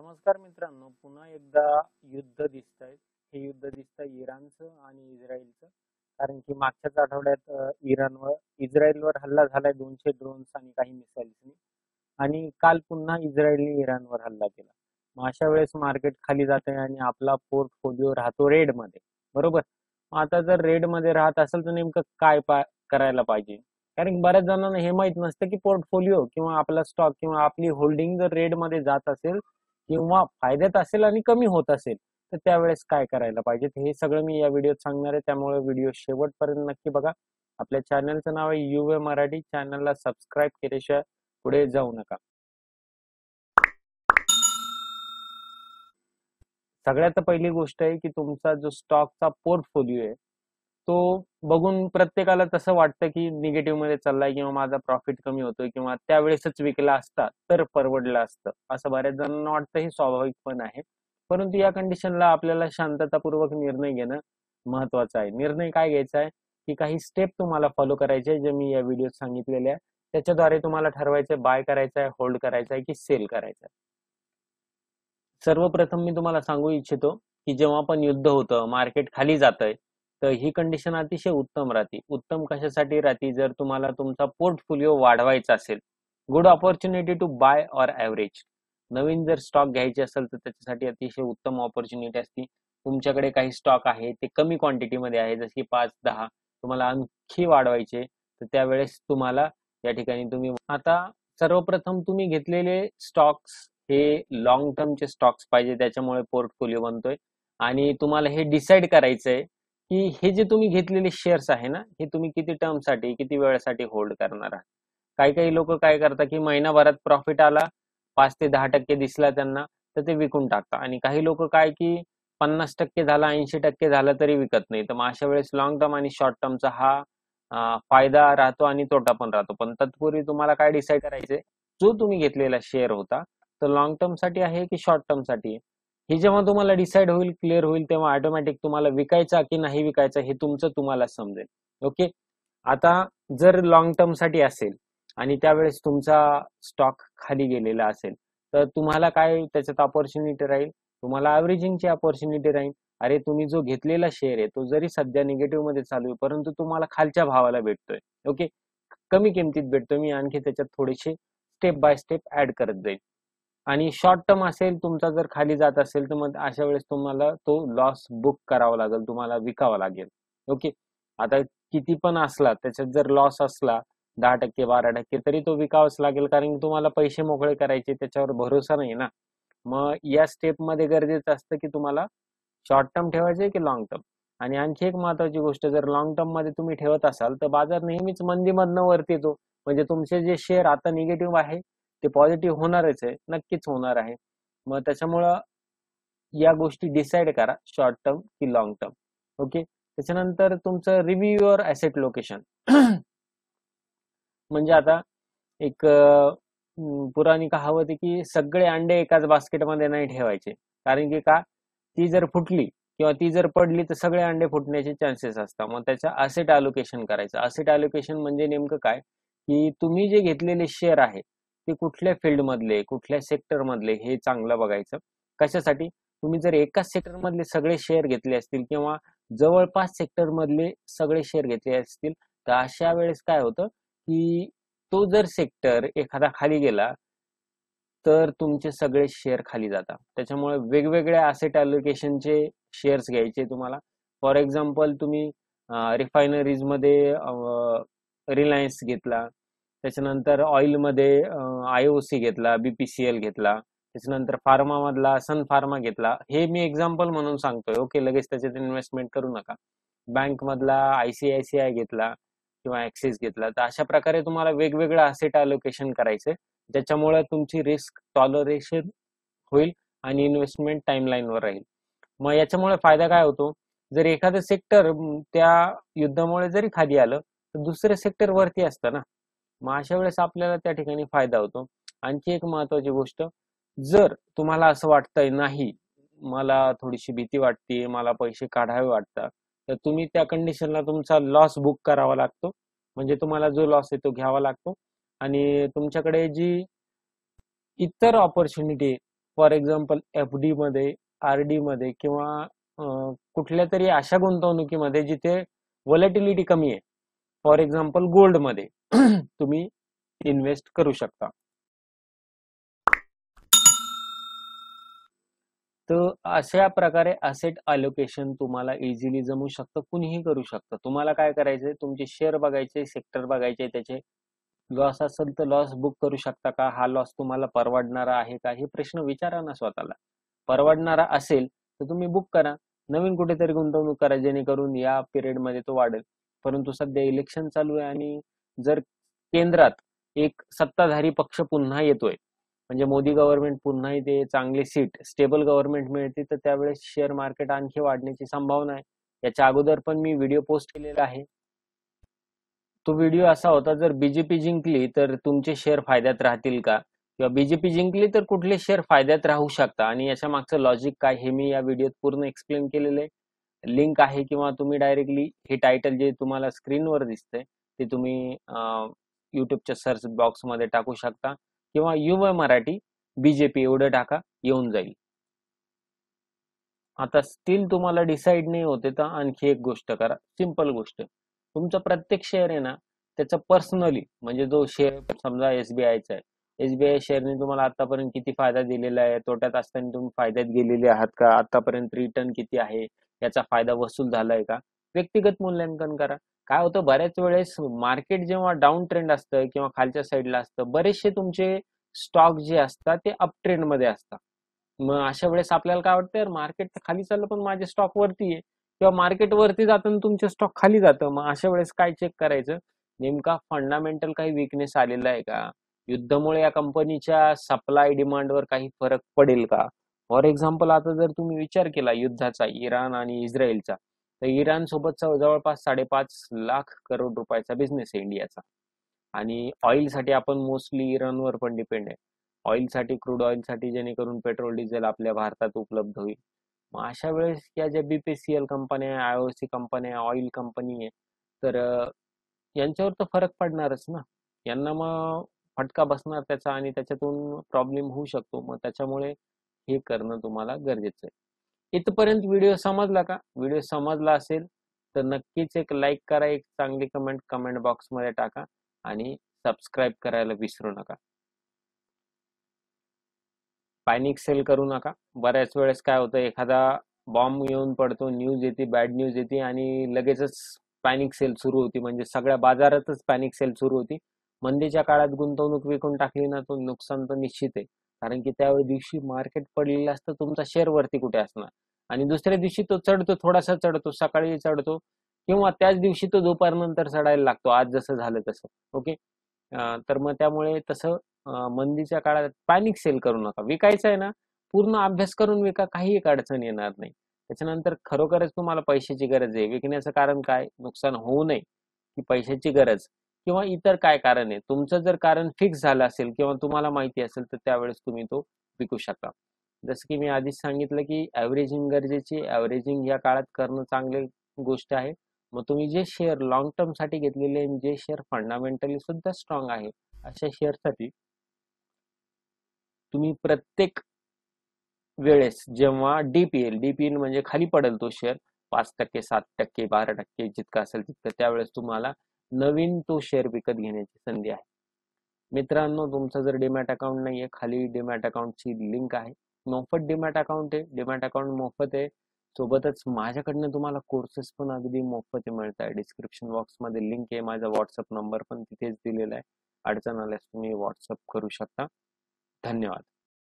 नमस्कार मित्रांनो, पुन्हा एकदा युद्ध दिसतंय. हे युद्ध दिसतंय इराणचं आणि इस्रायलचं. कारण की मागच्याच आठवड्यात इस्रायलवर हल्ला झालाय 200 ड्रोन्स आणि काही मिसाईल्सनी. आणि काल पुन्हा इस्रायलने इराणवर हल्ला केला. मग अशा वेळेस मार्केट खाली जाते आणि आपला पोर्टफोलिओ राहतो रेड मध्ये, बरोबर. मग आता जर रेड मध्ये राहत असेल तर नेमकं काय करायला पाहिजे? कारण की बऱ्याच जणांना हे माहित नसतं की पोर्टफोलिओ किंवा आपला स्टॉक किंवा आपली होल्डिंग जर रेड मध्ये जात असेल किंवा फायद्यात असेल आणि कमी होत असेल तर त्यावेळेस काय करायला पाहिजे, हे सगळं मी या व्हिडिओत सांगणार आहे. त्यामुळे व्हिडिओ शेवटपर्यंत नक्की बघा. आपल्या चॅनलचं नाव आहे युवे मराठी. चॅनलला सबस्क्राईब केल्याशिवाय पुढे जाऊ नका. सगळ्यात पहिली गोष्ट आहे की तुमचा जो स्टॉकचा पोर्टफोलिओ आहे तो बघून प्रत्येकाला तसं वाटतं की निगेटिव्ह मध्ये चाललाय किंवा माझा प्रॉफिट कमी होतोय किंवा त्यावेळेसच विकला असता तर परवडलं असतं, असं बऱ्याच जणांना वाटतं. हे स्वाभाविक पण आहे. परंतु या कंडिशनला आपल्याला शांततापूर्वक निर्णय घेणं महत्वाचं आहे. निर्णय काय घ्यायचा आहे की काही स्टेप तुम्हाला फॉलो करायचे जे मी या व्हिडिओत सांगितलेले आहे. त्याच्याद्वारे तुम्हाला ठरवायचं बाय करायचं आहे, होल्ड करायचं आहे की सेल करायचं आहे. सर्वप्रथम मी तुम्हाला सांगू इच्छितो की जेव्हा पण युद्ध होतं, मार्केट खाली जातंय, तर ही कंडिशन अतिशय उत्तम राहते. उत्तम कशासाठी राहते? जर तुम्हाला तुमचा पोर्टफोलिओ वाढवायचा असेल, good opportunity to buy or average. नवीन जर स्टॉक घ्यायचे असेल तर त्याच्यासाठी अतिशय उत्तम ऑपॉर्च्युनिटी असते. तुमच्याकडे काही स्टॉक आहे ते कमी क्वांटिटीमध्ये आहे, जसे 5-10, तुम्हाला आणखी वाढवायचे, तर त्यावेळेस तुम्हाला या ठिकाणी तुम्ही आता सर्वप्रथम तुम्ही घेतलेले स्टॉक्स हे लॉंग टर्मचे स्टॉक्स पाहिजे, त्याच्यामुळे पोर्टफोलिओ बनतोय. आणि तुम्हाला हे डिसाईड करायचंय की हे जे तुम्ही घेतलेले शेअर्स आहे ना, हे तुम्ही किती टर्मसाठी, किती वेळासाठी होल्ड करणार आहात. काही काही लोक काय करतात की महिनाभरात प्रॉफिट आला, 5 ते 10% दिसला त्यांना, तर ते विकून टाकतात. आणि काही लोक काय की 50% झाला, 80% झाला तरी विकत नाही. तर मग अशा वेळेस लॉंग टर्म आणि शॉर्ट टर्मचा हा फायदा राहतो आणि तोटा पण राहतो. पण तत्पूर्वी तुम्हाला काय डिसाईड करायचंय, जो तुम्ही घेतलेला शेअर होता तर लॉंग टर्म साठी आहे की शॉर्ट टर्म साठी आहे, हे जेव्हा तुम्हाला डिसाईड होईल, क्लिअर होईल, तेव्हा ऑटोमॅटिक तुम्हाला विकायचा की नाही विकायचा हे तुमचं तुम्हाला समजेल. ओके. आता जर लॉंग टर्म साठी असेल आणि त्यावेळेस तुमचा स्टॉक खाली गेलेला असेल तर तुम्हाला काय त्याच्यात ऑपॉर्च्युनिटी राहील? तुम्हाला ऍव्हरेजिंगची ऑपॉर्च्युनिटी राहील. अरे तुम्ही जो घेतलेला शेअर आहे तो जरी सध्या निगेटिव्ह मध्ये चालू आहे परंतु तुम्हाला खालच्या भावाला भेटतोय. ओके, कमी किमतीत भेटतोय. मी आणखी त्याच्यात थोडेसे स्टेप बाय स्टेप ऍड करत जाईल. आणि शॉर्ट टर्म असेल तुमचा जर खाली जात असेल तर मग अशा वेळेस तुम्हाला तो लॉस बुक करावा लागेल, तुम्हाला विकावा लागेल. ओके. आता किती पण असला त्याच्यात जर लॉस असला 10% 12% तरी तो विकावाच लागेल, कारण तुम्हाला पैसे मोकळे करायचे, त्याच्यावर भरोसा नाही ना. मग या स्टेप मध्ये गरजेचं असतं की तुम्हाला शॉर्ट टर्म ठेवायचे की लॉंग टर्म. आणि आणखी एक महत्वाची गोष्ट, जर लॉंग टर्म मध्ये तुम्ही ठेवत असाल तर बाजार नेहमीच मंदीमधनं वरती येतो. म्हणजे तुमचे जे शेअर आता निगेटिव्ह आहे ते पॉझिटिव्ह होणारच आहे, नक्कीच होणार आहे. मग त्याच्यामुळं या गोष्टी डिसाईड करा, शॉर्ट टर्म की लॉंग टर्म. ओके. त्याच्यानंतर तुमचं रिव्ह्यू युअर ऍसेट लोकेशन. म्हणजे आता एक पुराणी कहावत आहे की सगळे अंडे एकाच बास्केटमध्ये नाही ठेवायचे. कारण की का, ती जर फुटली किंवा ती जर पडली तर सगळे अंडे फुटण्याचे चान्सेस असतात. मग त्याचं असेट अलोकेशन करायचं. असेट अलोकेशन म्हणजे नेमकं काय की तुम्ही जे घेतलेले शेअर आहे ते कुठल्या फील्ड मधले, कुठल्या सेक्टर मधले हे चांगलं बघायचं. कशासाठी? तुम्ही जर एकाच सेक्टर मधले सगळे शेअर घेतले असतील किंवा जवळपास सेक्टर मधले सगळे शेअर घेतले असतील तर अशा वेळेस काय होतं की तो जर सेक्टर एखादा खाली गेला तर तुमचे सगळे शेअर खाली जातात. त्याच्यामुळे वेगवेगळ्या असेट अलोकेशनचे शेअर्स घ्यायचे तुम्हाला. फॉर एक्झाम्पल तुम्ही रिफायनरीज मध्ये रिलायन्स घेतला, त्याच्यानंतर ऑइल मध्ये IOC घेतला, BPCL घेतला, त्याच्यानंतर फार्मा मधला सन फार्मा घेतला. हे मी एक्झाम्पल म्हणून सांगतोय. ओके, लगेच त्याच्यात इन्व्हेस्टमेंट करू नका. बँक मधला ICICI घेतला किंवा ऍक्सिस घेतला. तर अशा प्रकारे तुम्हाला वेगवेगळं असेट अलोकेशन करायचंय, ज्याच्यामुळे तुमची रिस्क टॉलरेशन होईल आणि इन्व्हेस्टमेंट टाइमलाईन वर राहील. मग याच्यामुळे फायदा काय होतो, जर एखादं सेक्टर त्या युद्धामुळे जरी खाली आलं तर दुसरं सेक्टर वरती असतं ना. मग अशा वेळेस आपल्याला त्या ठिकाणी फायदा होतो. आणखी एक महत्वाची गोष्ट, जर तुम्हाला असं वाटतंय नाही मला थोडीशी भीती वाटते, मला पैसे काढावे वाटतात, तर तुम्ही त्या कंडिशनला तुमचा लॉस बुक करावा लागतो. म्हणजे तुम्हाला जो लॉस आहे तो घ्यावा लागतो आणि तुमच्याकडे जी इतर ऑपॉर्च्युनिटी फॉर एक्झाम्पल FD मध्ये, RD मध्ये किंवा कुठल्या तरी अशा गुंतवणुकीमध्ये जिथे व्हॉलॅटिलिटी कमी आहे. फॉर एक्झाम्पल गोल्ड मध्ये तुम्ही इन्व्हेस्ट करू शकता. तर अशा प्रकारे असेट अलोकेशन तुम्हाला इझिली जमू शकतं, कुणीही करू शकतं. तुम्हाला काय करायचंय, तुमचे शेअर बघायचे, सेक्टर बघायचे, त्याचे लॉस असेल तर लॉस बुक करू शकता का, हा लॉस तुम्हाला परवडणारा आहे का, हे प्रश्न विचारा ना स्वतःला. परवडणारा असेल तर तुम्ही बुक करा, नवीन कुठेतरी गुंतवणूक करा, जेणेकरून या पिरियड मध्ये तो वाढेल. परंतु सध्या इलेक्शन चालू आहे आणि जर केंद्रात एक सत्ताधारी पक्ष पुन्हा येतोय, म्हणजे मोदी गव्हर्नमेंट पुन्हा येते, चांगली सीट स्टेबल गव्हर्नमेंट मिळते, तर त्यावेळेस शेअर मार्केट आणखी वाढण्याची संभावना आहे. याच्या अगोदर पण मी व्हिडिओ पोस्ट केलेला आहे. तो व्हिडिओ असा होता, जर बीजेपी जिंकली तर तुमचे शेअर फायद्यात राहतील का, किंवा बीजेपी जिंकली तर कुठले शेअर फायद्यात राहू शकता, आणि याच्या मागचं लॉजिक काय हे मी या व्हिडिओत पूर्ण एक्सप्लेन केलेलं आहे. लिंक आहे, किंवा तुम्ही डायरेक्टली हे टायटल जे तुम्हाला स्क्रीनवर दिसतंय ते तुम्ही युट्यूबच्या सर्च बॉक्स मध्ये टाकू शकता, किंवा युवा मराठी बीजेपी एवढं टाका, येऊन जाईल. आता स्टील तुम्हाला डिसाईड नाही होते तर आणखी एक गोष्ट करा, सिंपल गोष्ट. तुमचा प्रत्येक शेअर आहे ना, त्याचा पर्सनली, म्हणजे जो शेअर समजा SBIचा आहे, SBI शेअरने तुम्हाला आतापर्यंत किती फायदा दिलेला आहे, तोट्यात असताना तुम्ही फायद्यात गेलेले आहात का, आतापर्यंत रिटर्न किती आहे, याचा फायदा वसूल झालाय का, व्यक्तिगत मूल्यांकन करा. काय होतं, बऱ्याच वेळेस मार्केट जेव्हा डाऊन ट्रेंड असतं किंवा खालच्या साईडला असतं, बरेचसे तुमचे स्टॉक जे असतात ते अप ट्रेंड मध्ये असतात. मग अशा वेळेस आपल्याला काय वाटतं, यार मार्केट तर खाली चाललं पण माझे स्टॉक वरती आहे, किंवा मार्केट वरती जातं आणि तुमचे स्टॉक खाली जातं. मग अशा वेळेस काय चेक करायचं, नेमका फंडामेंटल काही विकनेस आलेला आहे का, युद्धामुळे या कंपनीच्या सप्लाय डिमांडवर काही फरक पडेल का. फॉर एक्झाम्पल, आता जर तुम्ही विचार केला युद्धाचा, इराण आणि इस्रायलचा, तर इराण सोबतचा जवळपास 5.5 लाख करोड रुपयाचा बिझनेस आहे इंडियाचा. आणि ऑइल साठी आपण मोस्टली इराणवर पण डिपेंड आहे, ऑइल साठी, क्रूड ऑइल साठी, जेणेकरून पेट्रोल डिझेल आपल्या भारतात उपलब्ध होईल. मग अशा वेळेस या ज्या BPCL कंपन्या आहे, IOC कंपन्या, ऑइल कंपनी आहे, तर यांच्यावर तर फरक पडणारच ना. यांना मग फटका बसणार त्याचा, आणि त्याच्यातून प्रॉब्लेम होऊ शकतो. मग त्याच्यामुळे हे करणं तुम्हाला गरजेचं आहे. इथपर्यंत व्हिडिओ समजला का? व्हिडिओ समजला असेल तर नक्कीच एक लाईक करा, एक चांगली कमेंट बॉक्स मध्ये टाका, आणि सबस्क्राईब करायला विसरू नका. पॅनिक सेल करू नका. बऱ्याच वेळेस काय होतं, एखादा बॉम्ब येऊन पडतो, न्यूज येते, बॅड न्यूज येते, आणि लगेचच पॅनिक सेल सुरू होती, म्हणजे सगळ्या बाजारातच पॅनिक सेल सुरू होती. मंदीच्या काळात गुंतवणूक विकून टाकली ना, तो नुकसान तर निश्चित आहे. कारण की त्या दिवशी मार्केट पडलेलं असतं, तुमचा शेअर वरती कुठे असणार, आणि दुसऱ्या दिवशी तो चढतो, थोडासा चढतो, सकाळी चढतो, किंवा त्याच दिवशी तो दुपारनंतर चढायला लागतो, आज जसं झालं तसं. ओके. तर मग त्यामुळे तसं मंदीच्या काळात पॅनिक सेल करू नका. विकायचं आहे ना, पूर्ण अभ्यास करून विका, काही एक अडचण येणार नाही. त्याच्यानंतर खरोखरच तुम्हाला पैशाची गरज आहे, विकण्याचं कारण काय, नुकसान होऊ नये, की पैशाची गरज, किंवा इतर काय कारण आहे, तुमचं जर कारण फिक्स झालं असेल किंवा तुम्हाला माहिती असेल, तर त्यावेळेस तुम्ही तो विकू शकता. जसं की मी आधीच सांगितलं की ऍव्हरेजिंग गरजेची, ऍव्हरेजिंग या काळात करणं चांगली गोष्ट आहे. मग तुम्ही जे शेअर लॉंग टर्म साठी घेतलेले, जे शेअर फंडामेंटली सुद्धा स्ट्रॉंग आहे, अशा शेअरसाठी तुम्ही प्रत्येक वेळेस जेव्हा डीपीएल म्हणजे खाली पडेल तो शेअर, 5%, 7%, 12% जितका असेल तितकं, त्यावेळेस तुम्हाला नवीन तो शेअर विकत घेण्याची संधी आहे. मित्रांनो, तुमचं जर डीमॅट अकाउंट नाहीये, खाली डीमॅट अकाउंटची लिंक आहे. मोफत डीमॅट अकाउंट आहे, डीमॅट अकाउंट मोफत आहे. सोबतच माझ्याकडनं तुम्हाला कोर्सेस पण अगदी मोफत मिळत आहे. डिस्क्रिप्शन बॉक्स मध्ये लिंक आहे, माझा व्हॉट्सअप नंबर पण तिथेच दिलेला आहे. अडचण आल्यास तुम्ही व्हॉट्सअप करू शकता. धन्यवाद.